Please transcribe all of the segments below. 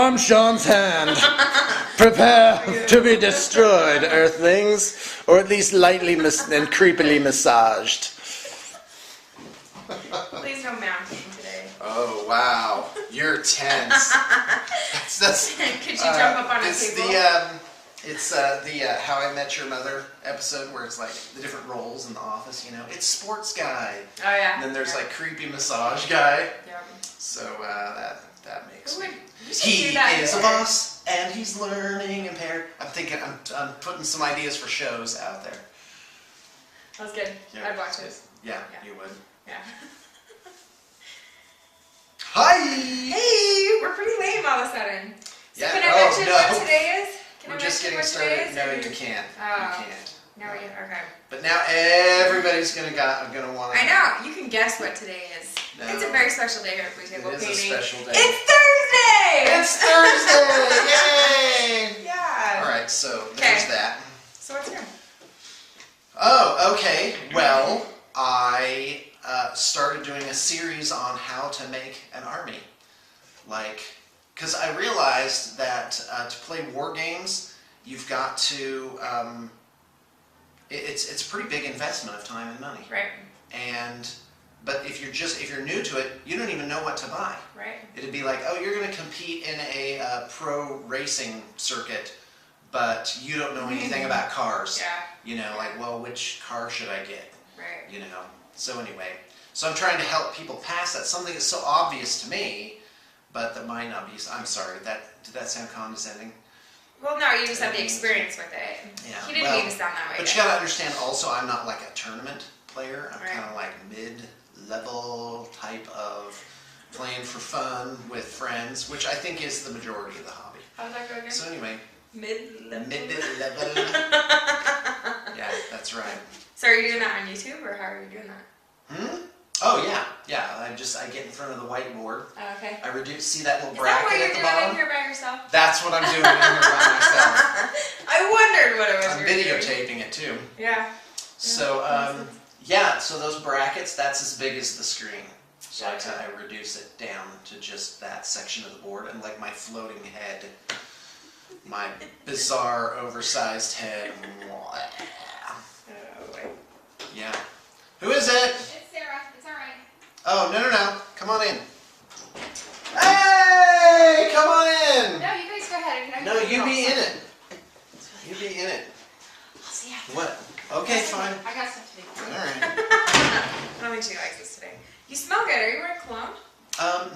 I'm Sean's hand. Prepare to be destroyed, Earthlings, or at least lightly and creepily massaged. Please no mounting today. Oh wow, you're tense. that's Could you jump up on a table? It's the How I Met Your Mother episode where it's like the different roles in the office. You know, it's sports guy. Oh yeah. And then there's like creepy massage guy. Yeah. So that makes. He is a boss and he's learning impaired. I'm putting some ideas for shows out there. That's good. Yeah. I'd watch it. Yeah, you would. Yeah. Hi! Hey, we're pretty lame all of a sudden. So Yeah. can I mention what today is? We're just getting started. No, you can't. You can't. No, okay. But now everybody's gonna want to. I know. You can guess what today is. No. It's a very special day here at Blue Table It is Painting. a special day. It's Thursday! It's Thursday! Yay! Yeah. All right, so there's that. So what's new? Oh, okay. Well, I started doing a series on how to make an army. Because I realized that to play war games, you've got to. It's a pretty big investment of time and money. Right. But if you're new to it, you don't even know what to buy. Right. It'd be like, oh, you're going to compete in a pro racing circuit, but you don't know anything about cars. Yeah. You know, like, well, which car should I get? Right. You know. So anyway, I'm trying to help people pass that. Something that's so obvious to me, but that might not be. I'm sorry. Did that sound condescending? Well, no, you just have the experience with it. Yeah. He didn't mean to sound that way. But you gotta understand also, I'm not like a tournament player. I'm Right. kind of like mid-level type of playing for fun with friends, which I think is the majority of the hobby. How's that go again? So anyway. Mid-level. Mid-level. Yeah, that's right. So are you doing that on YouTube, or how are you doing that? Oh yeah. I get in front of the whiteboard. Oh, okay. I see that little Is that what bracket you're at the doing bottom? in here by yourself? That's what I'm doing in here by myself. I wondered what it was I'm you were doing. videotaping it too. Yeah. So so those brackets, that's as big as the screen. So I reduce it down to just that section of the board, and like my floating head, my bizarre oversized head. Oh, boy. Yeah. Who is it? It's Sarah. It's all right. Oh, no. Come on in. Hey, come on in. No, you guys go ahead. No, you be in it. You be in it. I'll see you after. What? Okay, fine. I got stuff to do. All right. I don't think she likes this today. You smell good. Are you wearing cologne?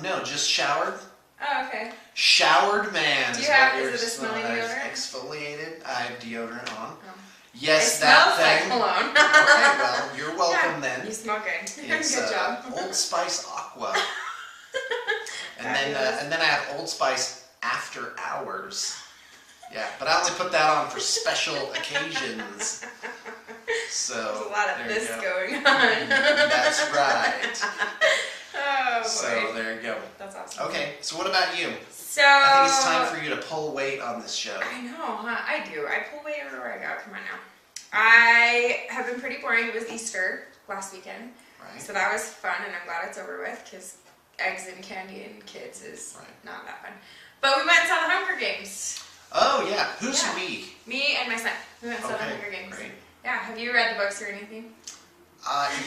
No, just showered. Oh, okay. Showered man. Do you is have, what is it a smelling deodorant? I've exfoliated. I have deodorant on. Oh. Yes, it that smells thing. like cologne. Okay, well, you're welcome Yeah, then. You smell good. It's Good job. Old Spice Aqua. And then I have Old Spice After Hours. Yeah, but I only put that on for special occasions. So there's a lot of this go. going on. That's right. Oh boy. So there you go. That's awesome. Okay, so what about you? So I think it's time for you to pull weight on this show. I know, huh? I do. I pull weight everywhere I go. Come on now. I have been pretty boring. It was Easter last weekend. Right. So that was fun, and I'm glad it's over with, because eggs and candy and kids is not that fun. But we went and saw the Hunger Games. Oh yeah, who's we? Me and my son. We went and saw the Hunger Games. Great. Yeah, have you read the books or anything?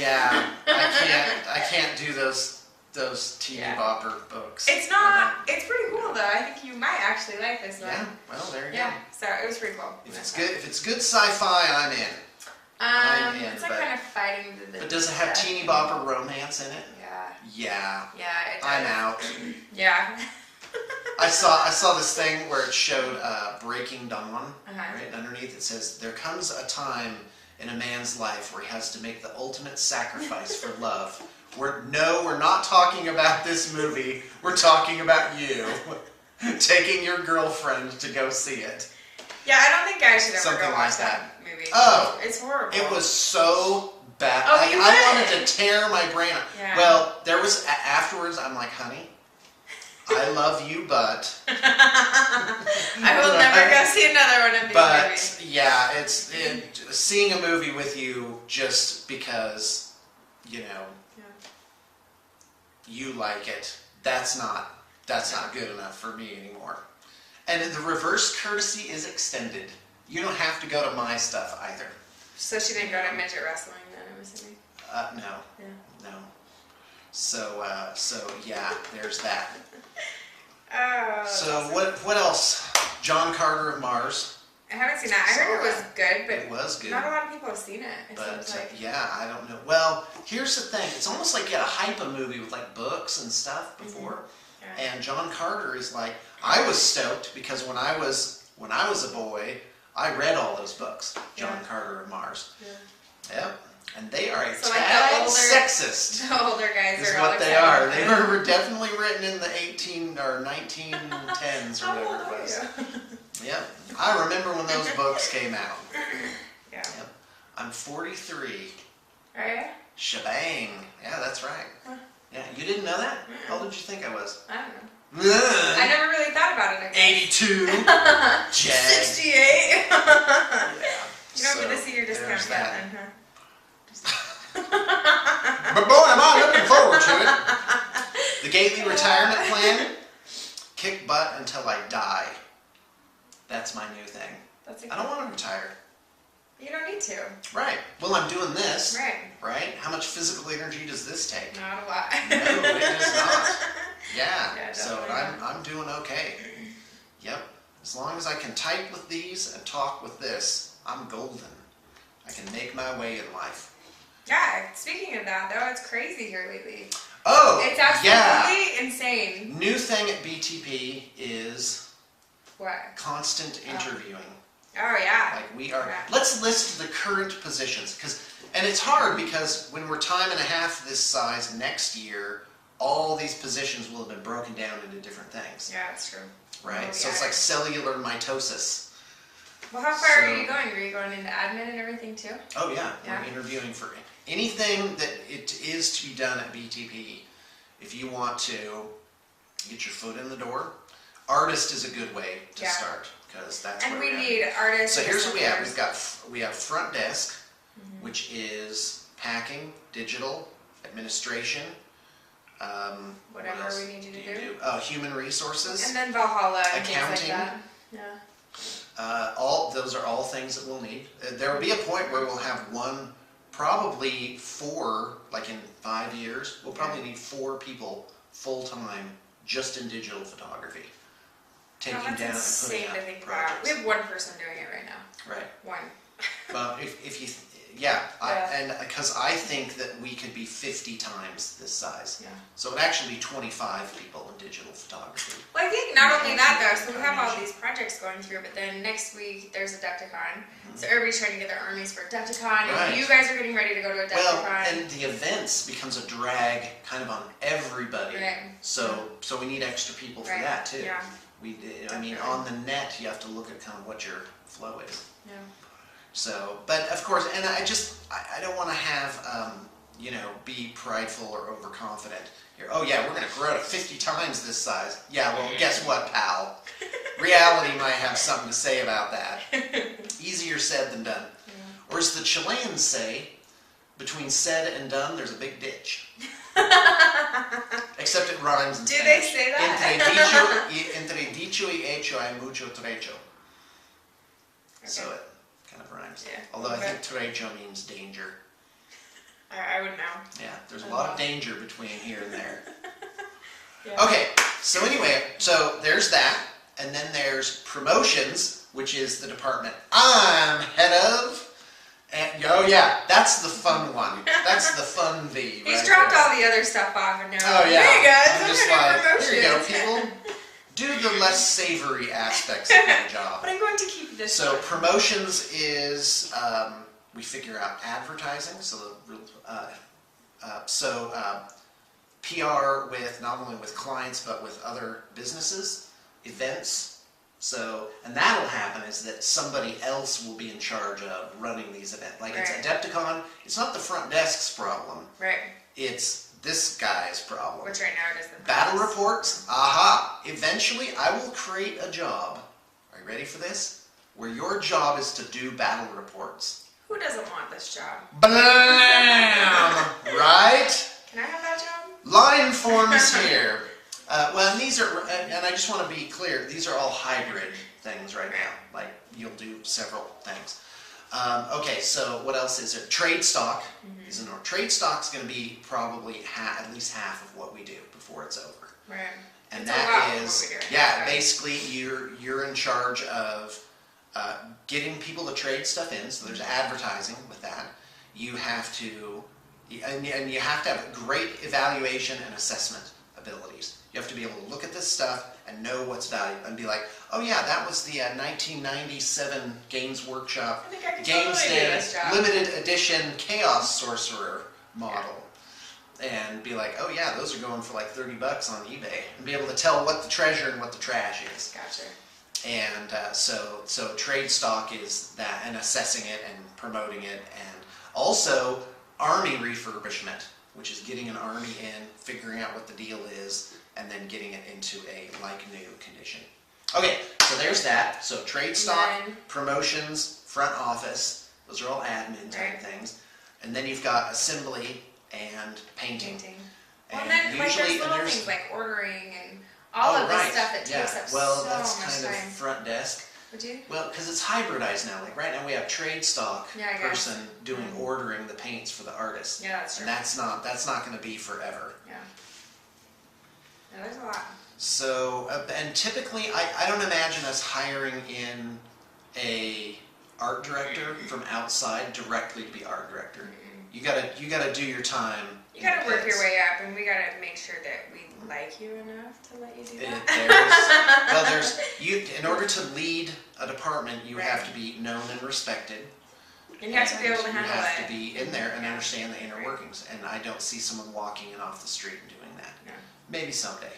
Yeah, I can't do those teeny bopper books. It's not. It's pretty cool though. I think you might actually like this one. Yeah. Well, there you go. Yeah. So it was pretty cool. If it's good sci-fi, I'm in. I'm in. It's like kind of fighting the. But does it have teeny bopper romance in it? Yeah. Yeah. Yeah. It does. I'm out. Yeah. I saw this thing where it showed Breaking Dawn, right? And underneath it says, "There comes a time in a man's life where he has to make the ultimate sacrifice for love." We're not talking about this movie. We're talking about you taking your girlfriend to go see it. Yeah, I don't think guys should ever Something go like watch that movie. Oh, it's horrible. It was so bad. Oh, like, you I went? wanted to tear my brain out. Yeah. Well, there was afterwards. I'm like, honey, I love you, but I will never go see another one of these movies. But yeah, seeing a movie with you just because you like it. That's not good enough for me anymore. And the reverse courtesy is extended. You don't have to go to my stuff either. So she didn't go to midget wrestling then, I'm assuming? No. Yeah. No. So yeah, there's that. Oh. So what else? John Carter of Mars. I haven't seen that. I heard it was good, but it was good. Not a lot of people have seen it. But seems like. yeah, I don't know. Well, here's the thing. It's almost like you had to hype a movie with like books and stuff before. Mm-hmm. Yeah. And John Carter is like, I was stoked because when I was a boy, I read all those books. John Carter of Mars. Yeah. Yep. And they are a tad sexist. The older guys is are what they are. They were definitely written in the 18 or 1910s or whatever it was. Yeah. I remember when those books came out. Yeah. Yep. I'm 43. Are you? Shebang. Yeah, that's right. Huh. Yeah, you didn't know that? How old did you think I was? I don't know. I never really thought about it. 82. 68. Yeah. You don't get to see your discount yet then, huh? But boy, am I looking forward to it. The Gately retirement plan, kick butt until I die. That's my new thing. I don't want to retire. You don't need to. Right. Well, I'm doing this. Right. Right? How much physical energy does this take? Not a lot. No, it is not. Yeah. So not. I'm doing okay. Yep. As long as I can type with these and talk with this, I'm golden. I can make my way in life. Yeah, speaking of that, though, it's crazy here lately. Oh, it's absolutely insane. New thing at BTP is what? Constant interviewing. Oh yeah. Like we are. Let's list the current positions, and it's hard because when we're time and a half this size next year, all these positions will have been broken down into different things. Yeah, that's true. Right. So it's like cellular mitosis. Well, how far are you going? Are you going into admin and everything too? Oh yeah. We're interviewing for anything that it is to be done at BTP. If you want to get your foot in the door, artist is a good way to start because that's and where we need artists. So here's what we have. We have front desk, which is packing, digital, administration. Whatever we need you to do. Human resources. And then Valhalla. Accounting. And things like that. Yeah. Those are all things that we'll need. There will be a point where we'll have one, probably 4, like in 5 years, we'll probably need 4 people full-time just in digital photography. Taking down and putting out projects. We have one person doing it right now. Right. One. Well, if you, and because I think that we could be 50 times this size. Yeah. So it'd actually be 25 people in digital photography. Well, I think not only that though, so we have all these projects going through, but then next week there's a Adepticon. So everybody's trying to get their armies for Adepticon, and you guys are getting ready to go to Adepticon. Well, and the events becomes a drag kind of on everybody. Right. So we need extra people for that too. Yeah. I mean, on the net, you have to look at kind of what your flow is. Yeah. So, but of course, and I don't want to have, be prideful or overconfident. Oh yeah, we're going to grow to 50 times this size. Yeah, well, guess what, pal? Reality might have something to say about that. Easier said than done. Yeah. Or as the Chileans say, between said and done, there's a big ditch. Except it rhymes in Do Spanish. they say that? Entre dicho y hecho hay mucho trecho. Okay. So it kind of rhymes. Yeah. Although I think trecho means danger. I wouldn't know. Yeah, there's a lot of danger between here and there. Yeah. Okay, so anyway, so there's that. And then there's promotions, which is the department I'm head of. And oh yeah, that's the fun one. That's the fun V. He's dropped all the other stuff off and now. Oh yeah. Hey guys, I'm just like, here you go, people. Do the less savory aspects of my job. But I'm going to keep this. So promotions is we figure out advertising. So PR with not only with clients but with other businesses, events. So, and that'll happen is that somebody else will be in charge of running these events. Like it's Adepticon, it's not the front desk's problem. Right. It's this guy's problem. Which right now it is the battle reports. Aha! Eventually, I will create a job. Are you ready for this? Where your job is to do battle reports. Who doesn't want this job? Blam! Right? Can I have that job? Line forms here. Well, and these are, and I just want to be clear, these are all hybrid things right now. Like, you'll do several things. Okay, so what else is there? Trade stock is in order. Trade stock's going to be probably at least half of what we do before it's over. Right. And it's that is, right. basically you're in charge of getting people to trade stuff in. So there's advertising with that. You have to, and you have to have great evaluation and assessment abilities. You have to be able to look at this stuff and know what's valuable and be like, oh yeah, that was the 1997 Games Workshop Games Day limited edition Chaos Sorcerer model. And be like, oh yeah, those are going for like $30 on eBay. And be able to tell what the treasure and what the trash is. Gotcha. And so trade stock is that, and assessing it and promoting it, and also army refurbishment, which is getting an army in, figuring out what the deal is, and then getting it into a like-new condition. Okay, so there's that. So trade stock, promotions, front office, those are all admin type things. And then you've got assembly and painting. Well, and then usually, there's little things like ordering and all of this stuff that takes up well, so that's much kind time. of front desk. Would you? Well, because it's hybridized now. Like right now we have trade stock person doing ordering the paints for the artist. Yeah, that's true. And that's not going to be forever. Yeah. Yeah, there's a lot. So, and typically, I don't imagine us hiring in a art director from outside directly to be art director. You gotta do your time. You gotta work your way up, and we gotta make sure that we like you enough to let you do that. In order to lead a department, you have to be known and respected. And you have to be able to handle it. You have to be in there and understand the inner workings. And I don't see someone walking in off the street and doing that. No. Maybe someday.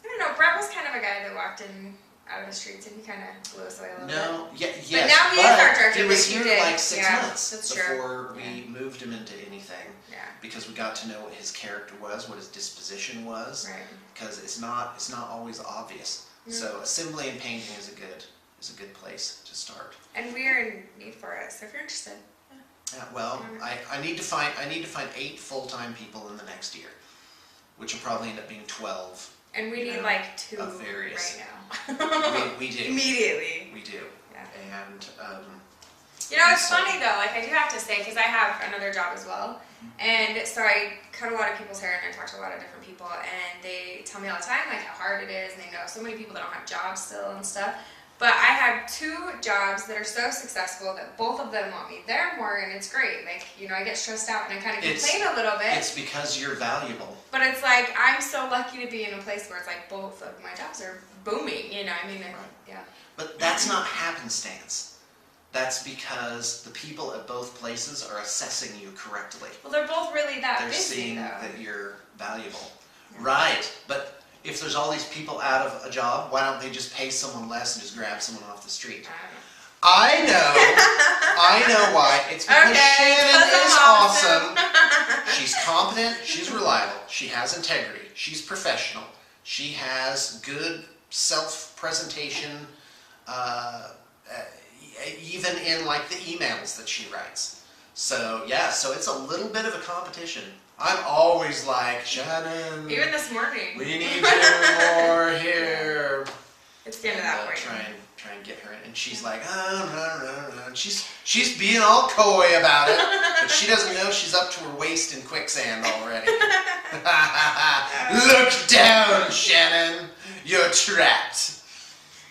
I don't know. Brett was kind of a guy that walked in out of the streets, and he kind of blew us away a little bit. Yes, but now he is our director. He was here like 6 months before we moved him into anything. Yeah. Because we got to know what his character was, what his disposition was. Right. Because it's not always obvious. Mm-hmm. So assembly and painting is a good place to start. And we are in need for it. So if you're interested. Yeah. Well, I need to find 8 full-time people in the next year, which will probably end up being 12. And we need like 2 right now. we do. Immediately. We do. Yeah. And it's funny though, like I do have to say, because I have another job as well, and so I cut a lot of people's hair and I talk to a lot of different people, and they tell me all the time like how hard it is, and they know so many people that don't have jobs still and stuff. But I have 2 jobs that are so successful that both of them want me there more, and it's great. Like, I get stressed out and I kind of complain a little bit. It's because you're valuable. But it's like, I'm so lucky to be in a place where it's like both of my jobs are booming, yeah. But that's not happenstance. That's because the people at both places are assessing you correctly. Well, they're both really that busy, They're seeing though. that you're valuable. Yeah. Right, but if there's all these people out of a job, why don't they just pay someone less and just grab someone off the street? I know why. It's because Shannon is awesome. She's competent, she's reliable, she has integrity, she's professional, she has good self-presentation, even in like the emails that she writes. So so it's a little bit of a competition. I'm always like, Shannon. Even this morning. We need you more here. It's getting to that point. Try and get her in. And she's like, no. And she's being all coy about it. But she doesn't know she's up to her waist in quicksand already. Look down, Shannon. You're trapped.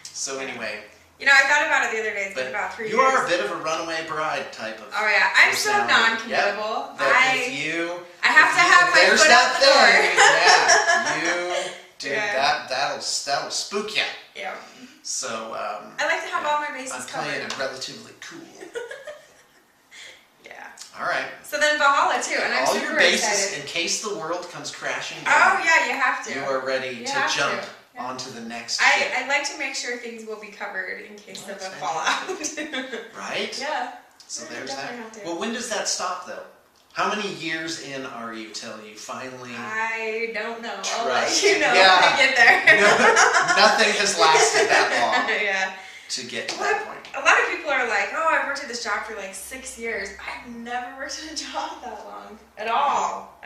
So anyway. I thought about it the other day. It's been about 3 years. You are a bit of a runaway bride type of. Oh yeah, I'm so non-committable. Yep. I have to have my foot out the door. That'll spook you. Yeah. So. I like to have all my bases covered. I'm playing it relatively cool. Yeah. All right. So then Valhalla too, and I'm all super your bases, excited. in case the world comes crashing down. Oh yeah, you have to. You are ready to jump onto the next ship. I like to make sure things will be covered in case of a fallout. Right? Yeah. So there's that. Well, when does that stop though? How many years in are you till you finally? I don't know. I'll let you know when I get there. Nothing has lasted that long. Yeah. To get to that point. A lot of people are like, "Oh, I've worked at this job for like 6 years." I've never worked at a job that long at all.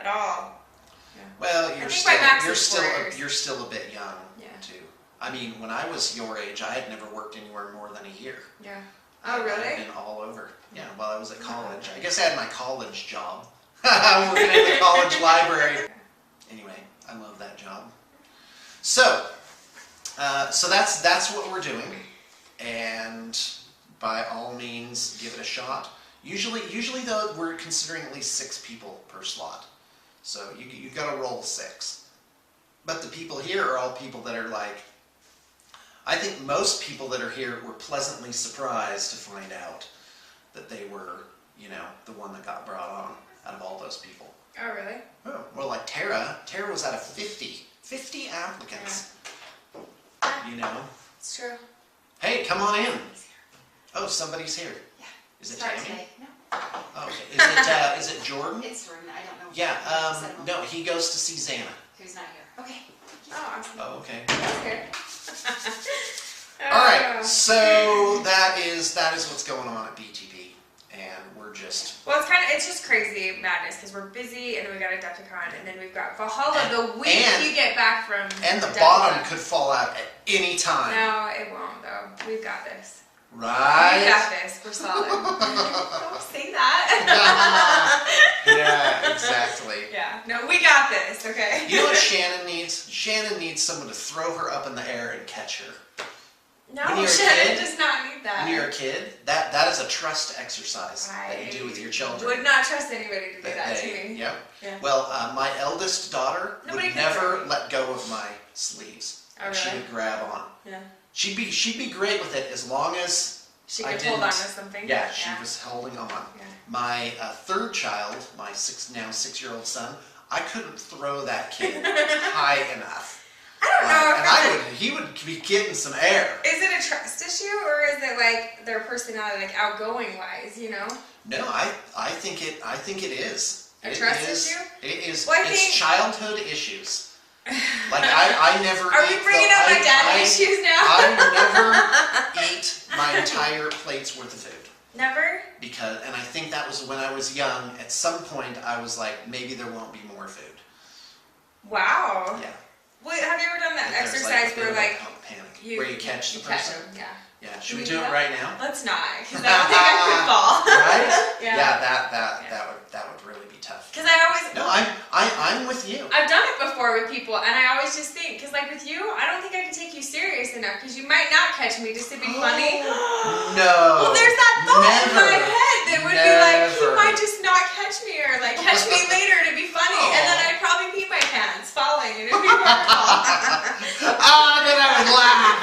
Yeah. Well, you're still a bit young too. I mean, when I was your age, I had never worked anywhere more than a year. Yeah. Oh, really? I've been all over. Yeah, while I was at college. I guess I had my college job. Working in the college library. Anyway, I love that job. So that's what we're doing, and by all means, give it a shot. Usually though, we're considering at least 6 people per slot. So you've got to roll 6. But the people here are all people that are like, I think most people that are here were pleasantly surprised to find out that they were, the one that got brought on out of all those people. Oh, really? Oh, well, like Tara was out of 50 applicants. Yeah. It's true. Hey, come on in. Oh, somebody's here. Yeah. Is it Sorry, Tammy? No. Oh, okay. Is it Jordan? It's Jordan. I don't know. Yeah. No, he goes to see Xana. Who's not here? Okay. Oh, awesome. Oh, okay. Okay. All right. So that is what's going on at BTB, and we're just. Well, it's just crazy madness because we're busy, and then we got Adepticon, and then we've got Valhalla the week you get back from. And the bottom could fall out at any time. No, it won't though. We've got this. Right. We got this. We're solid. Don't say that. Yeah, exactly. Yeah. No, we got this. Okay. You know what Shannon needs? Shannon needs someone to throw her up in the air and catch her. No, Shannon does not need that. When you're a kid, that is a trust exercise that you do with your children. Would not trust anybody to do that to me. Yep. Yeah. Well, my eldest daughter would never let go of my sleeves. Oh, really? She would grab on. Yeah. She'd be great with it as long as she could hold on to something. Yeah, she was holding on. Yeah. My third child, my 6-year-old son, I couldn't throw that kid high enough. I don't know if he would be getting some air. Is it a trust issue or is it like their personality, like outgoing wise? No, I think it is. A trust issue? It is. Well, it's childhood issues. Like I never. Are we bringing up my daddy issues now? I never eat my entire plate's worth of food. Never? And I think that was when I was young. At some point, I was like, maybe there won't be more food. Wow. Yeah. Well, have you ever done that exercise where where you catch the person? Yeah. Yeah. Should we do it right now? Let's not, because I don't think I could fall. Right? Yeah. That would really be tough. Because I always. No, I'm with you. I've done it before with people, and I always just think, because like with you, I don't think I can take you serious enough, because you might not catch me just to be funny. No. Well, there's that thought in my head that would be like, you might just not catch me, or like catch me later to be funny, and then I'd probably pee my pants falling, and it'd be horrible. Then I would laugh.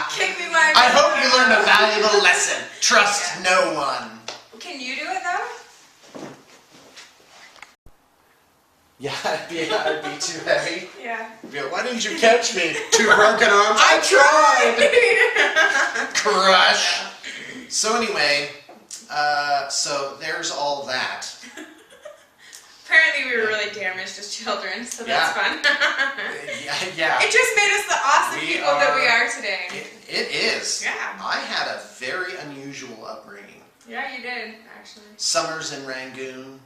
Kick me my. I hope you learned a valuable lesson. Trust no one. Can you do it though? Yeah, I'd be too heavy. Yeah. Why didn't you catch me? 2 broken arms. I tried. Crush. Yeah. So anyway, so there's all that. Apparently we were really damaged as children, so that's fun. Yeah. It just made us the awesome people that we are today. It is. Yeah. I had a very unusual upbringing. Yeah, you did, actually. Summers in Rangoon.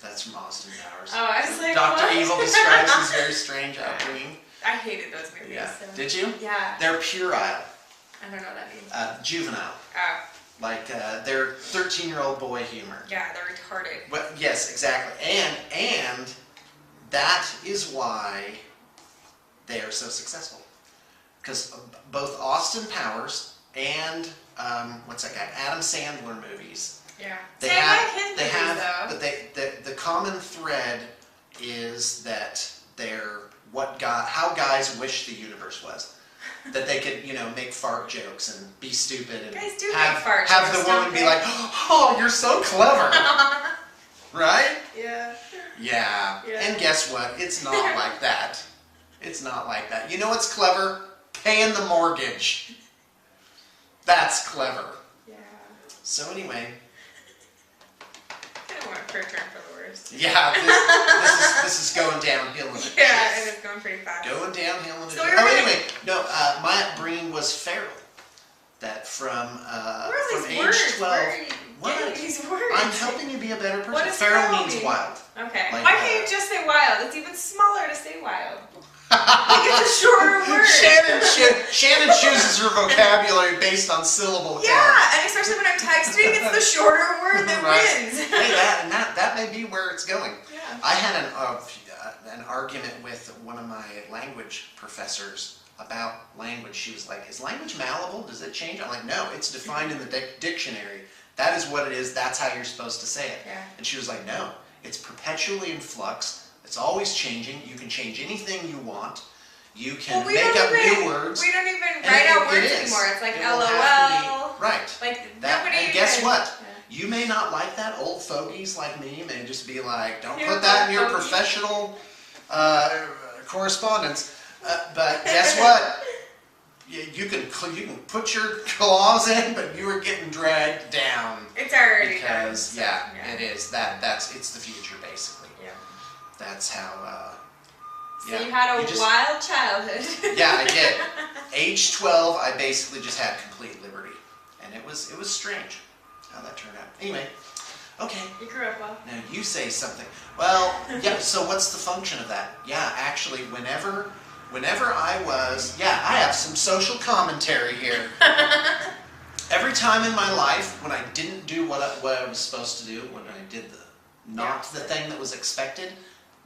That's from Austin Powers. Oh, I was like, Dr. what? Evil describes his very strange upbringing. I hated those movies. Yeah. So. Did you? Yeah. They're puerile. I don't know what that means. Juvenile. Oh. Like they're 13-year-old boy humor. Yeah, they're retarded. Well, yes, exactly. And that is why they are so successful. Because both Austin Powers and what's that guy? Adam Sandler movies. Yeah. They have, but the common thread is that they're how guys wish the universe was. That they could, make fart jokes and be stupid and guys do make fart jokes, have the woman be like, "Oh, you're so clever," right? Yeah. Yeah. And guess what? It's not like that. It's not like that. You know what's clever? Paying the mortgage. That's clever. Yeah. So anyway. I don't want to turn for the worst. Yeah, this is going downhill in a Yeah, and it's going pretty fast. Going downhill in a so anyway, no, my upbringing was feral. That from age 12. What? I'm helping you be a better person. What does feral feral means mean? wild. Okay. Like, Why can't you just say wild? It's even smaller to say wild. Like it's a shorter word. Shannon chooses her vocabulary based on syllable count. Yeah, and especially when I'm texting, it's the shorter word that wins. Hey, that may be where it's going. Yeah. I had an argument with one of my language professors about language. She was like, "Is language malleable? Does it change?" I'm like, "No, it's defined in the dictionary. That is what it is. That's how you're supposed to say it." Yeah. And she was like, "No, it's perpetually in flux. It's always changing. You can change anything you want. You can make up new words. We don't even write out words anymore. It's like LOL. Right. Like that, nobody. And guess what? Yeah. You may not like that. Old fogies like me may just be like, "Don't You're put that in your fogey. professional correspondence." But guess what? You can put your claws in, but you are getting dragged down. It's already because done, so, it is it's the future basically. Yeah. That's how. So you had a wild childhood. Yeah, I did. Age 12, I basically just had complete liberty, and it was strange how that turned out. Anyway, okay. You grew up well. Now you say something. Well, yeah. So what's the function of that? Yeah, actually, whenever I was, I have some social commentary here. Every time in my life when I didn't do what I was supposed to do, when I did the thing that was expected,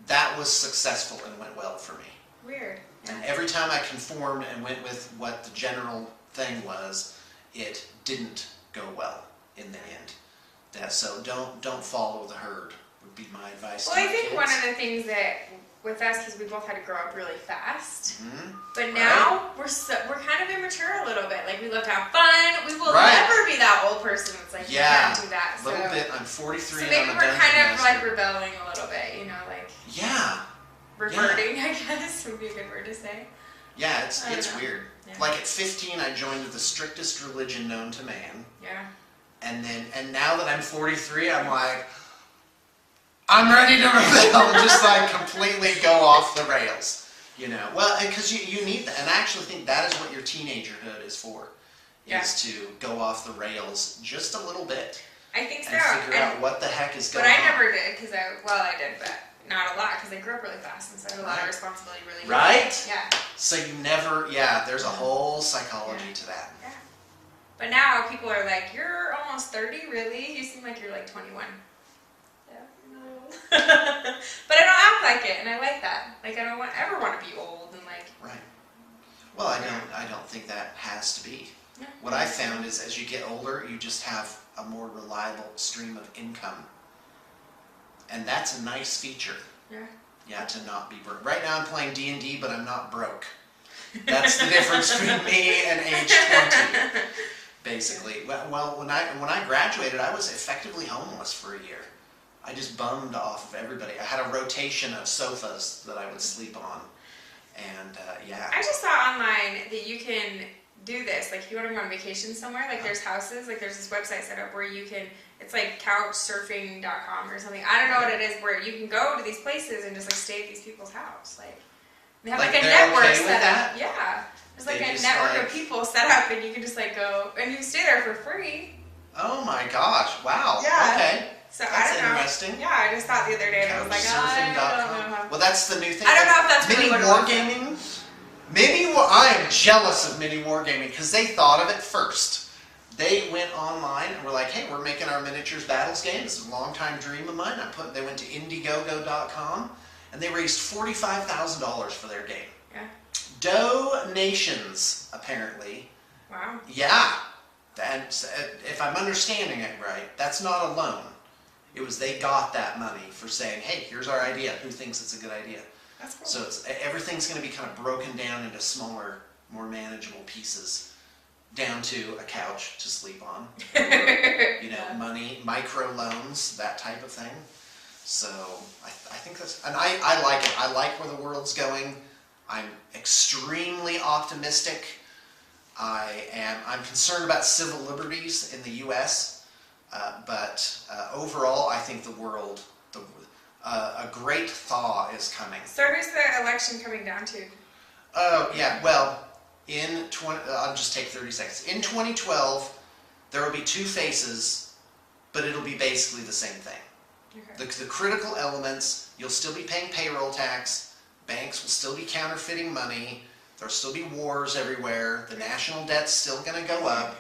that was successful and went well for me. Weird. Yeah. And every time I conformed and went with what the general thing was, it didn't go well in the end. So don't follow the herd would be my advice. Well, to I my think kids. one of the things that with us, because we both had to grow up really fast, but Right. now we're kind of immature a little bit. Like we love to have fun. We will Right. never be that old person that's like, you can't do that. A little bit. I'm 43 So and maybe I'm a we're dungeon kind of master. like rebelling a little bit, like Yeah. reverting, I guess would be a good word to say. Yeah, I don't it's know. weird. Yeah. Like at 15, I joined the strictest religion known to man, Yeah. and now that I'm 43, I'm like, I'm ready to rebel, just like completely go off the rails, Well, because you need that, and I actually think that is what your teenagerhood is for, is to go off the rails just a little bit. I think so. And figure out what the heck is going on. on. But I never did, because I did, but not a lot, because I grew up really fast, and so I had a lot of responsibility really young. Right? Yeah. So you never, there's a whole psychology to that. Yeah. But now people are like, you're almost 30, really? You seem like you're like 21. Yeah. No. But I don't act like it, and I like that. Like I don't ever want to be old and like. Right. Well, I don't think that has to be. Yeah. What I found is as you get older, you just have a more reliable stream of income. And that's a nice feature. Yeah. Yeah, to not be broke. Right now I'm playing D&D, but I'm not broke. That's the difference between me and age 20, basically. Well, when I graduated, I was effectively homeless for a year. I just bummed off of everybody. I had a rotation of sofas that I would sleep on. And, I just saw online that you can do this. Like, if you want to go on vacation somewhere, like there's houses, like there's this website set up where you can, it's like couchsurfing.com or something. I don't know what it is, where you can go to these places and just like stay at these people's house. Like, they have like a network set up. Yeah. There's like a network of people set up and you can just like go, and you can stay there for free. Oh my gosh, wow. Yeah. Okay. So that's I don't know. Interesting. Yeah, I just thought the other day, and I was like, I don't know. Well, that's the new thing. I don't know if that's Mini really what it was. I am jealous of Mini Wargaming because they thought of it first. They went online and were like, hey, we're making our miniatures battles game. This is a long-time dream of mine. They went to Indiegogo.com and they raised $45,000 for their game. Yeah. Donations, apparently. Wow. Yeah. And if I'm understanding it right, that's not a loan. It was they got that money for saying, hey, here's our idea. Who thinks it's a good idea? That's cool. So everything's going to be kind of broken down into smaller, more manageable pieces, down to a couch to sleep on, or, money, micro loans, that type of thing. So I think that's, and I like it. I like where the world's going. I'm extremely optimistic. I'm concerned about civil liberties in the U.S., but overall, I think the world, a great thaw is coming. So who's the election coming down to? Oh, yeah, well, I'll just take 30 seconds. In 2012, there will be two faces, but it'll be basically the same thing. Okay. The critical elements, you'll still be paying payroll tax, banks will still be counterfeiting money, there'll still be wars everywhere, the national debt's still going to go up.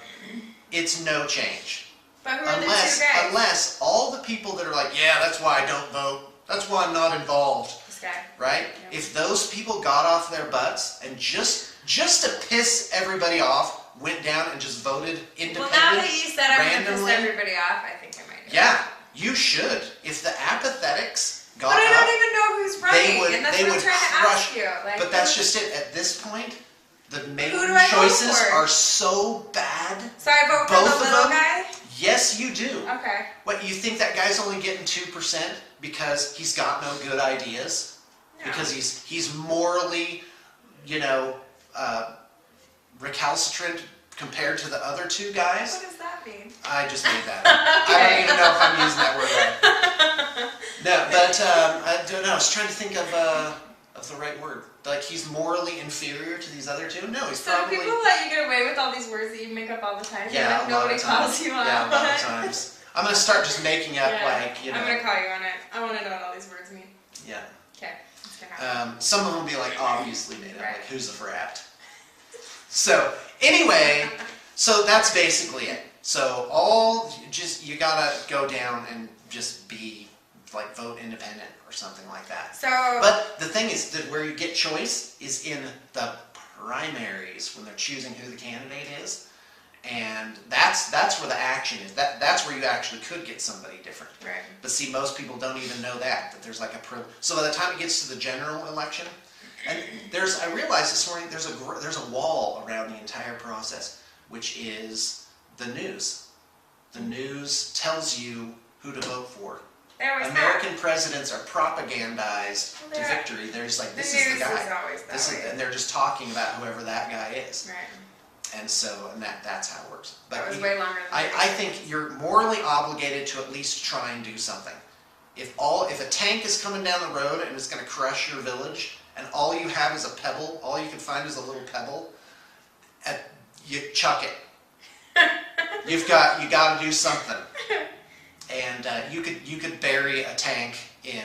It's no change. But who are the two guys? Unless all the people that are like, yeah, that's why I don't vote, that's why I'm not involved, This guy. right? Yeah. If those people got off their butts and just to piss everybody off, went down and just voted independent, Well, now that you said I'm going to piss randomly, everybody off, I think I might do yeah, you should. If the apathetics got But I up, don't even know who's running, and that's they what I'm would trying to crush. ask you. Like, But that's just it. At this point, the main Who do I vote choices for? are so bad. So I vote for Both the of little them? guy? Yes, you do. Okay. What, you think that guy's only getting 2% because he's got no good ideas? No. Because he's morally, recalcitrant compared to the other two guys? What does that mean? I just made that up. I don't even know if I'm using that word right. No, but I don't know. I was trying to think of the right word. Like, he's morally inferior to these other two? No, he's So probably... people let you get away with all these words that you make up all the time? Yeah, like a lot nobody of times. calls you on Yeah, a lot of it? times. I'm going to start just making up, Yeah. I'm I'm going to call you on it. I want to know what all these words mean. Yeah. Okay. That's going to happen. Some of them will be like obviously made up, Right. like who's the frat? So anyway, so that's basically it. So you gotta go down and just be like vote independent or something like that. So, But the thing is that where you get choice is in the primaries when they're choosing who the candidate is, and that's where the action is. That's where you actually could get somebody different. right. But see, most people don't even know that there's like so by the time it gets to the general election, and I realized this morning there's a wall around the entire process, which is the news. The news tells you who to vote for. They always American presidents are propagandized Well, to they're- victory. There's like, The this news is the guy. is always that way. And they're just talking about whoever that guy is. Right. And so, that's how it works. But That was way longer than I think you're morally obligated to at least try and do something. If a tank is coming down the road and it's going to crush your village, and all you have is a pebble, all you can find is a little pebble, you chuck it. You got to do something. And you could bury a tank in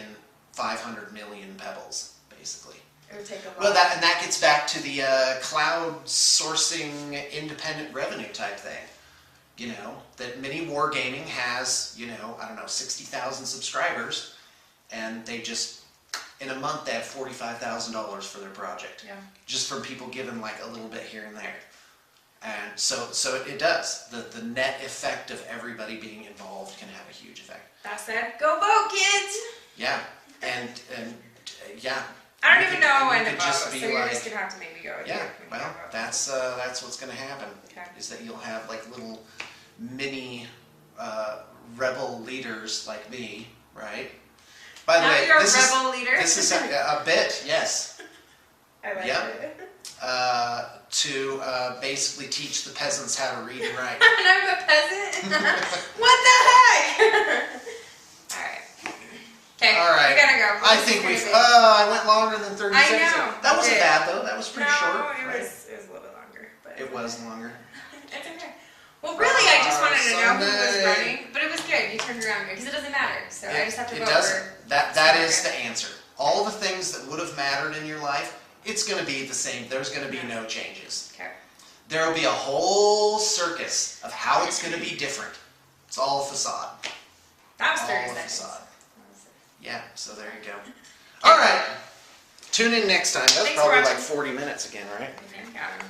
500 million pebbles, basically. It would take a lot. Well, that gets back to the cloud sourcing independent revenue type thing. That mini wargaming has, 60,000 subscribers, and they just, in a month, they have $45,000 for their project. Yeah. Just from people giving like a little bit here and there. And so it does. The net effect of everybody being involved can have a huge effect. That said, go vote, kids! Yeah. And yeah. I don't even know when to could vote, just so be you're like, just going to have to make me go with you. yeah, when you well, go vote. that's what's going to happen. Okay. Is that you'll have like little mini rebel leaders like me, right? By the Now way, you're a this rebel leader. This is a bit, yes. I like Yep. it. To basically teach the peasants how to read and write. And I'm a peasant? What the heck? Alright. Okay, All right. we gotta go. I This is think gonna we've. be- I went longer than 30 I seconds. know, That you wasn't did. bad though. That was pretty short. it right? was a little bit longer. But It was longer. It's okay. Well, really, I just wanted to know who was Sunday. running, but it was good. You turned around good because it doesn't matter. So I just have to It vote doesn't. for. That is the answer. All the things that would have mattered in your life, it's going to be the same. There's going to be no changes. Okay. There will be a whole circus of how it's going to be different. It's all a facade. That was All 30 a seconds. facade. Yeah, so there you go. All right. Tune in next time. That's Thanks for probably like watching. 40 minutes again, right? Okay, got him.